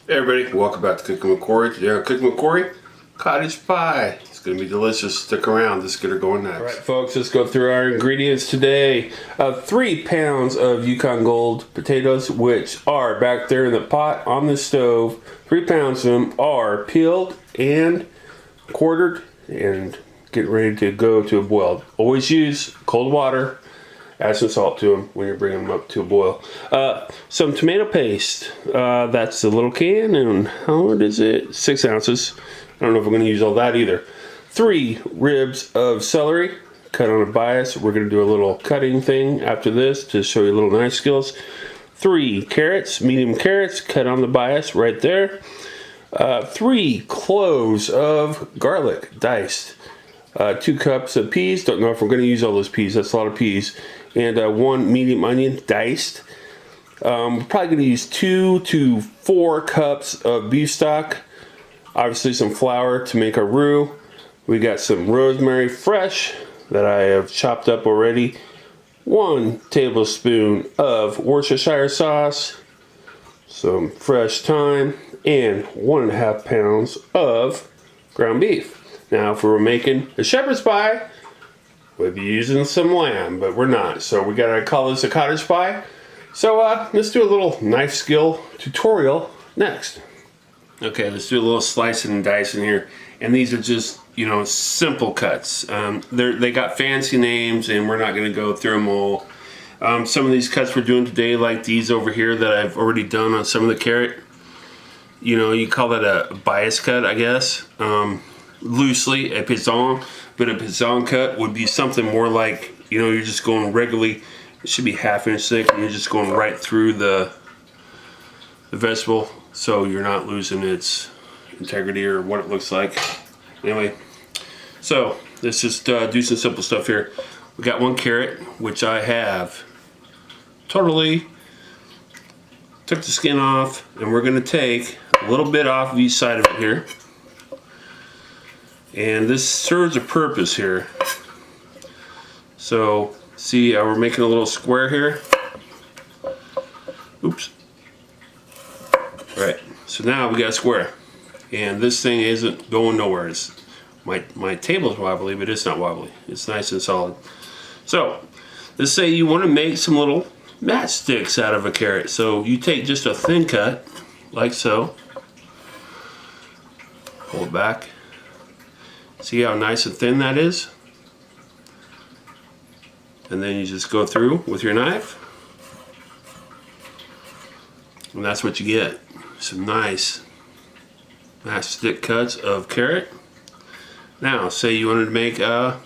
Hey everybody, welcome back to Cooking with Corey. Today on Cooking with Corey, cottage pie. It's going to be delicious. Stick around. Let's get her going next. Alright folks, let's go through our ingredients today. 3 pounds of Yukon Gold potatoes, which are back there in the pot on the stove. 3 pounds of them are peeled and quartered and getting ready to go to a boil. Always use cold water. Add some salt to them when you're bringing them up to a boil. Some tomato paste. That's a little can, and how much is it? 6 ounces. I don't know if I'm going to use all that either. 3 ribs of celery, cut on a bias. We're going to do a little cutting thing after this to show you little knife skills. 3 carrots, medium carrots, cut on the bias right there. 3 cloves of garlic, diced. 2 cups of peas. Don't know if we're going to use all those peas. That's a lot of peas. And 1 medium onion, diced. We're probably going to use 2 to 4 cups of beef stock. Obviously some flour to make our roux. We got some rosemary fresh that I have chopped up already. 1 tablespoon of Worcestershire sauce. Some fresh thyme. And 1.5 pounds of ground beef. Now if we were making a shepherd's pie, we'd be using some lamb, but we're not. So we gotta call this a cottage pie. So let's do a little knife skill tutorial next. Okay, let's do a little slicing and dicing here. And these are just, you know, simple cuts. They got fancy names and we're not gonna go through them all. Some of these cuts we're doing today, like these over here that I've already done on some of the carrot. You know, you call that a bias cut, I guess. Loosely a pizon, but a pizon cut would be something more like, you know, you're just going regularly. It should be 1/2 inch thick and you're just going right through the vegetable, so you're not losing its integrity or what it looks like. Anyway, so let's just do some simple stuff here. We got 1 carrot, which I have totally took the skin off, and we're going to take a little bit off of each side of it here. And this serves a purpose here. So, see how we're making a little square here? Oops. Right, so now we got a square. And this thing isn't going nowhere. My table's wobbly, but it's not wobbly. It's nice and solid. So, let's say you want to make some little matchsticks out of a carrot. So you take just a thin cut, like so. Pull it back. See how nice and thin that is? And then you just go through with your knife. And that's what you get. Some nice matchstick cuts of carrot. Now, say you wanted to make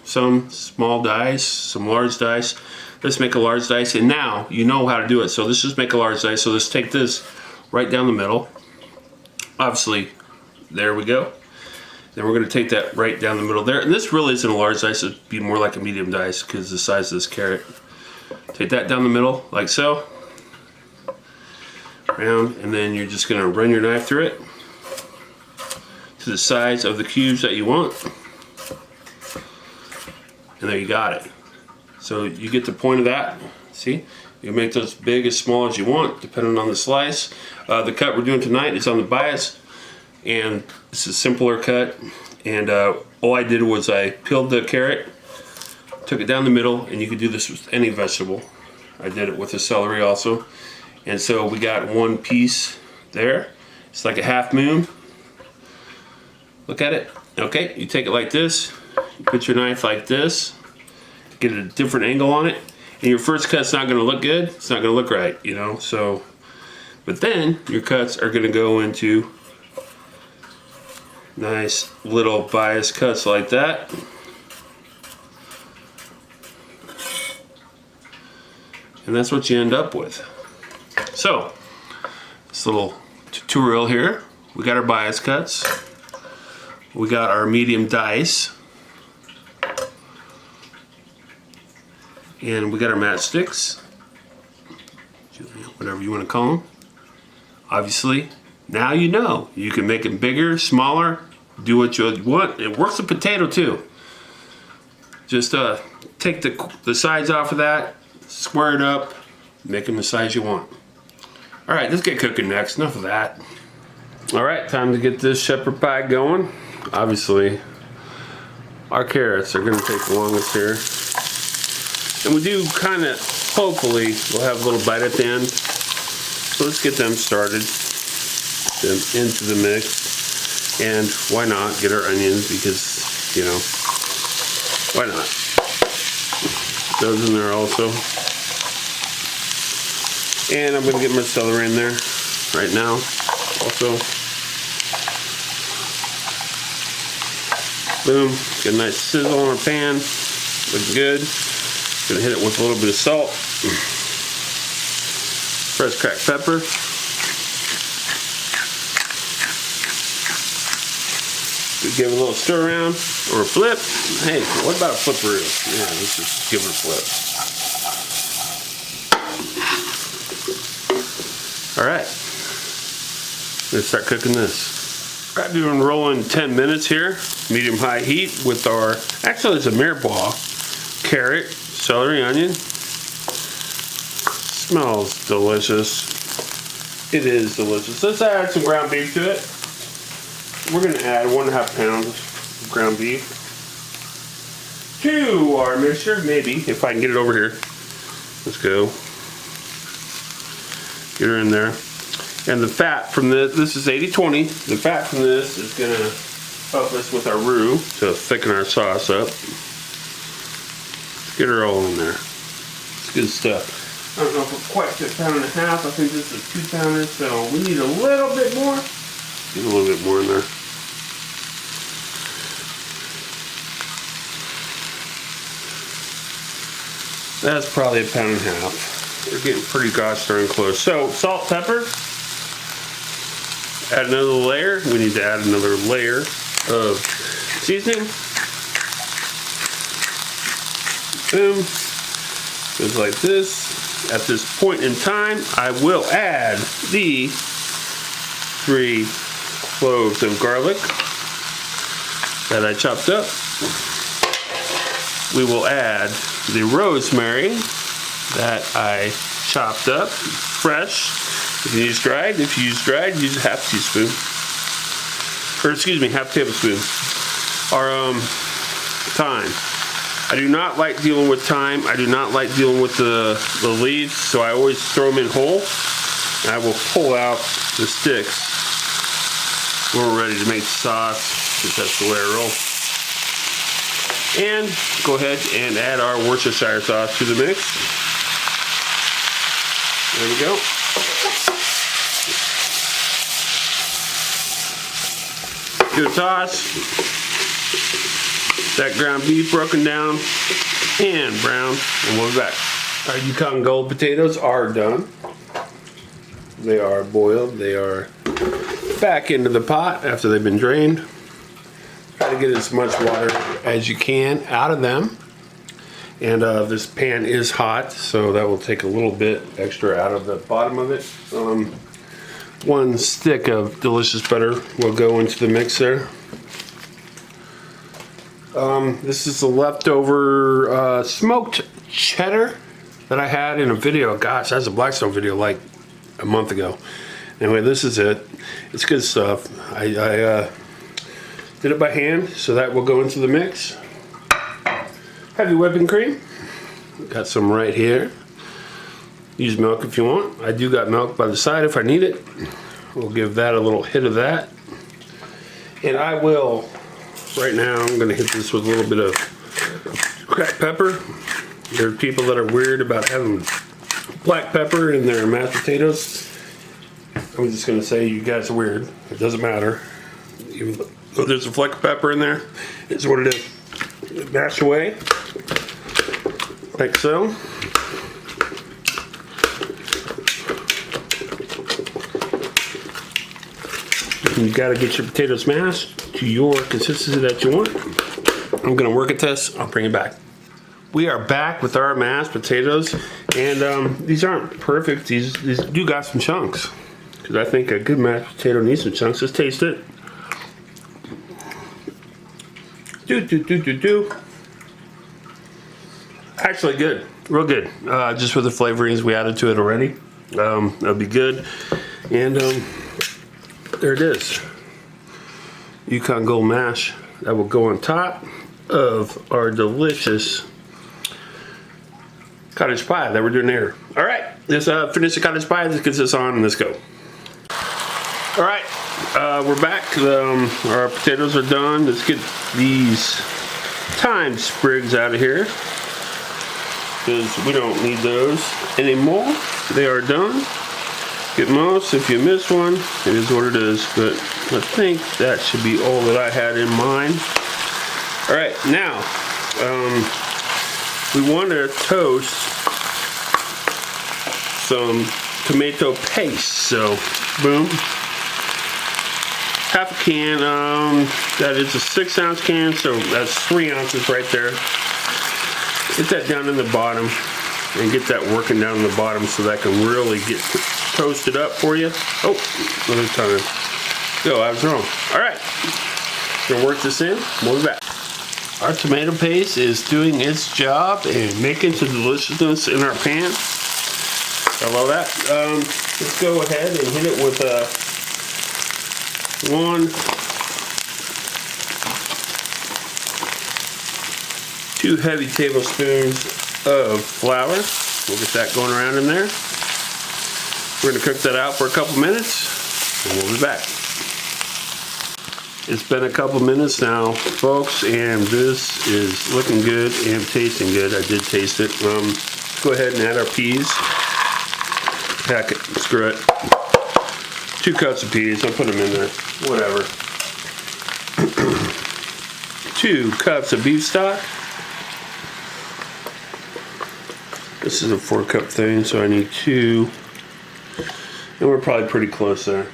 some small dice, some large dice. Let's make a large dice, and now you know how to do it. So let's just make a large dice. So let's take this right down the middle. Obviously, there we go. Then we're going to take that right down the middle there. And this really isn't a large dice. It'd be more like a medium dice because of the size of this carrot. Take that down the middle, like so. Round, and then you're just going to run your knife through it to the size of the cubes that you want. And there you got it. So you get the point of that. See? You can make those big as small as you want, depending on the slice. The cut we're doing tonight is on the bias. And it's a simpler cut, and all I did was I peeled the carrot, took it down the middle, and you could do this with any vegetable. I did it with the celery also. And so we got 1 piece there. It's like a half moon. Look at it. Okay, you take it like this, you put your knife like this, get a different angle on it, and your first cut's not gonna look good. It's not gonna look right, you know, so, but then your cuts are gonna go into nice little bias cuts like that. And that's what you end up with. So, this little tutorial here, we got our bias cuts. We got our medium dice. And we got our matchsticks. Whatever you want to call them. Obviously, now you know. You can make them bigger, smaller, do what you want. It works with potato too. Just take the sides off of that, square it up, make them the size you want. Alright, let's get cooking next. Enough of that. All right, time to get this shepherd pie going. Obviously, our carrots are gonna take the longest here. And we do kind of, hopefully, we'll have a little bite at the end. So let's get them started, them into the mix. And why not get our onions, because, you know, why not? Those in there also. And I'm gonna get my celery in there right now also. Boom, get a nice sizzle on our pan, looking good. Gonna hit it with a little bit of salt, fresh cracked pepper, give it a little stir around or a flip. Hey, what about a flipperoo? Yeah, let's just give it a flip. All right, let's start cooking this. I've been rolling 10 minutes here, medium high heat with our, actually it's a mirepoix, carrot, celery, onion. Smells delicious. It is delicious. Let's add some ground beef to it. We're gonna add 1.5 pounds of ground beef to our mixture, maybe, if I can get it over here. Let's go. Get her in there. And the fat from this is 80-20. The fat from this is gonna help us with our roux to thicken our sauce up. Get her all in there. It's good stuff. I don't know if we're quite to 1.5 pounds. I think this is a 2-pounder, so we need a little bit more. Get a little bit more in there. That's probably 1.5 pounds. We're getting pretty gosh darn close. So, salt, pepper. Add another layer. We need to add another layer of seasoning. Boom. Goes like this. At this point in time, I will add the 3 cloves of garlic that I chopped up. We will add the rosemary that I chopped up, fresh. You can use dried. If you use dried, use a 1/2 teaspoon. Or excuse me, 1/2 tablespoon. Our thyme. I do not like dealing with thyme. I do not like dealing with the leaves, so I always throw them in whole. And I will pull out the sticks when we're ready to make the sauce, because that's the way I roll. And go ahead and add our Worcestershire sauce to the mix. There we go. Give it a toss. That ground beef broken down and brown, and we'll be back. Our Yukon Gold potatoes are done. They are boiled. They are back into the pot after they've been drained. Try to get as much water as you can out of them. And this pan is hot, so that will take a little bit extra out of the bottom of it. 1 stick of delicious butter will go into the mix there. This is the leftover smoked cheddar that I had in a video. Gosh, that's a Blackstone video like a month ago. Anyway, this is it. It's good stuff. I did it by hand, so that will go into the mix. Heavy whipping cream. Got some right here. Use milk if you want. I do got milk by the side if I need it. We'll give that a little hit of that. And I will, right now, I'm going to hit this with a little bit of cracked pepper. There are people that are weird about having black pepper in their mashed potatoes. I'm just going to say you guys are weird. It doesn't matter. Even though there's a fleck of pepper in there, it's what it is. Mash away, like so. You got to get your potatoes mashed to your consistency that you want. I'm going to work at this. I'll bring it back. We are back with our mashed potatoes, and these aren't perfect. These do got some chunks, because I think a good mashed potato needs some chunks. Let's taste it. Actually good, real good. Just with the flavorings we added to it already. That'll be good. And there it is. Yukon Gold mash that will go on top of our delicious cottage pie that we're doing here. All right, let's finish the cottage pie. Let's get this on and let's go. All right, we're back. Our potatoes are done. Let's get these thyme sprigs out of here because we don't need those anymore. They are done. Get most. If you miss one, it is what it is. But I think that should be all that I had in mind. All right, now we want to toast some tomato paste. So, boom, half a can. That is a 6-ounce can, so that's 3 ounces right there. Get that down in the bottom and get that working down in the bottom so that can really get toasted up for you. Oh, another time. Go, I was wrong. All right, gonna work this in. We'll be back. Our tomato paste is doing its job and making some deliciousness in our pan. I love that. Let's go ahead and hit it with 2 heavy tablespoons of flour. We'll get that going around in there. We're going to cook that out for a couple minutes and we'll be back. It's been a couple minutes now, folks, and this is looking good and tasting good. I did taste it. Let's go ahead and add our peas. Pack it, screw it. 2 cups of peas, I'll put them in there, whatever. 2 cups of beef stock. This is a 4-cup thing, so I need 2. And we're probably pretty close there.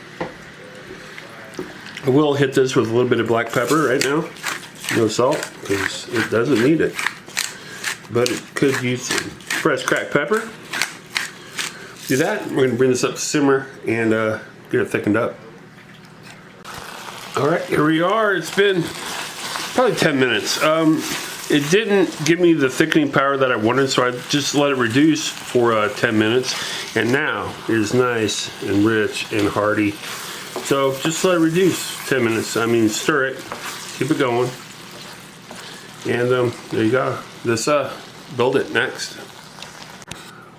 I will hit this with a little bit of black pepper right now. No salt, because it doesn't need it. But it could use some fresh cracked pepper. Do that. We're going to bring this up to simmer and get it thickened up. All right, here we are. It's been probably 10 minutes. It didn't give me the thickening power that I wanted, so I just let it reduce for 10 minutes. And now it is nice and rich and hearty. So just let it reduce 10 minutes. I mean, stir it, keep it going. And there you go. Let's build it next.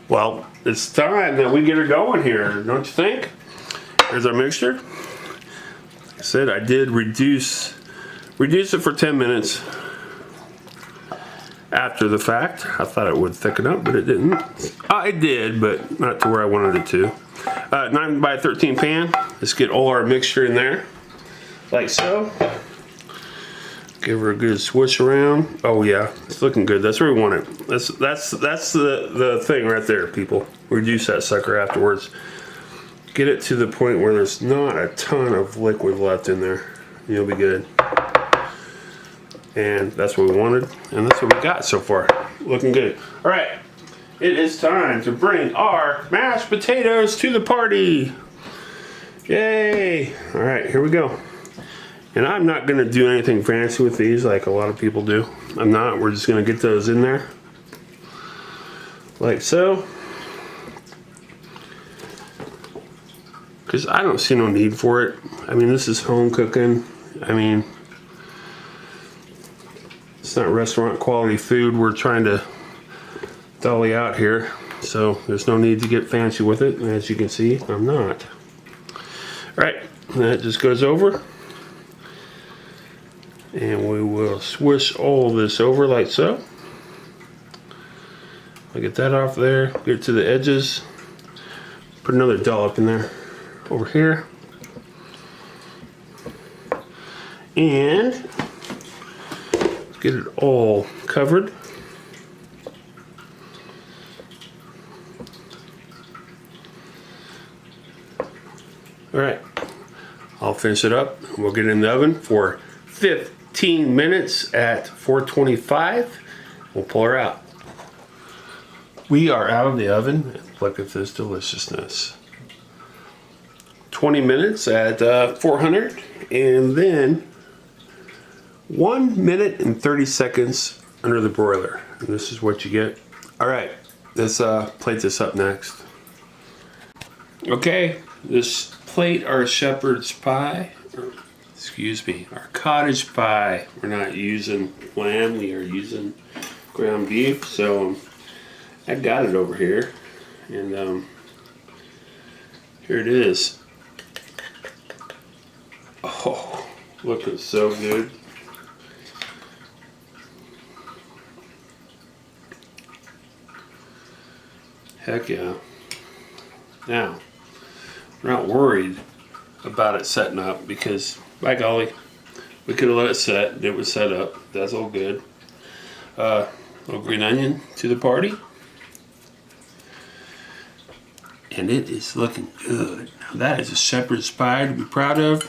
Well, it's time that we get her going here, don't you think? Here's our mixture. Like I said, I did reduce it for 10 minutes after the fact. I thought it would thicken up, but it didn't. It did, but not to where I wanted it to. 9 by 13 pan. Let's get all our mixture in there, like so. Give her a good swish around. Oh yeah, it's looking good. That's where we want it. That's the thing right there, people. Reduce that sucker afterwards. Get it to the point where there's not a ton of liquid left in there. You'll be good. And that's what we wanted, and that's what we got so far. Looking good. All right, it is time to bring our mashed potatoes to the party. Yay! All right, here we go. And I'm not gonna do anything fancy with these like a lot of people do. I'm not. We're just gonna get those in there, like so. Because I don't see no need for it. I mean, this is home cooking. I mean, it's not restaurant quality food we're trying to dolly out here, so there's no need to get fancy with it. And as you can see, I'm not. All right, that just goes over, and we will swish all this over like so. I'll get that off there, get to the edges, put another dollop in there over here, and get it all covered. All right, I'll finish it up. We'll get it in the oven for 15 minutes at 425. We'll pull her out. We are out of the oven. Look at this deliciousness. 20 minutes at 400, and then 1 minute and 30 seconds under the broiler. And this is what you get. All right, let's plate this up next. Okay, this plate our shepherd's pie. Excuse me, our cottage pie. We're not using lamb, we are using ground beef. So I got it over here, and here it is. Oh, looking so good. Heck yeah. Now, we're not worried about it setting up because, by golly, we could have let it set and it was set up. That's all good. Little green onion to the party. And it is looking good. Now that is a shepherd's pie to be proud of.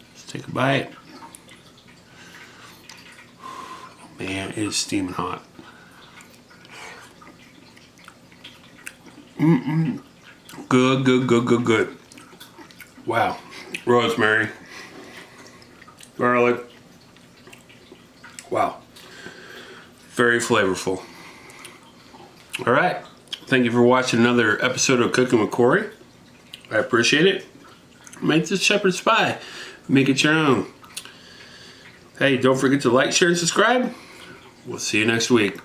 Let's take a bite. Oh man, it is steaming hot. Good, good, good, good, good. Wow. Rosemary. Garlic. Wow. Very flavorful. All right. Thank you for watching another episode of Cooking with Corey. I appreciate it. Make this shepherd's pie. Make it your own. Hey, don't forget to like, share, and subscribe. We'll see you next week.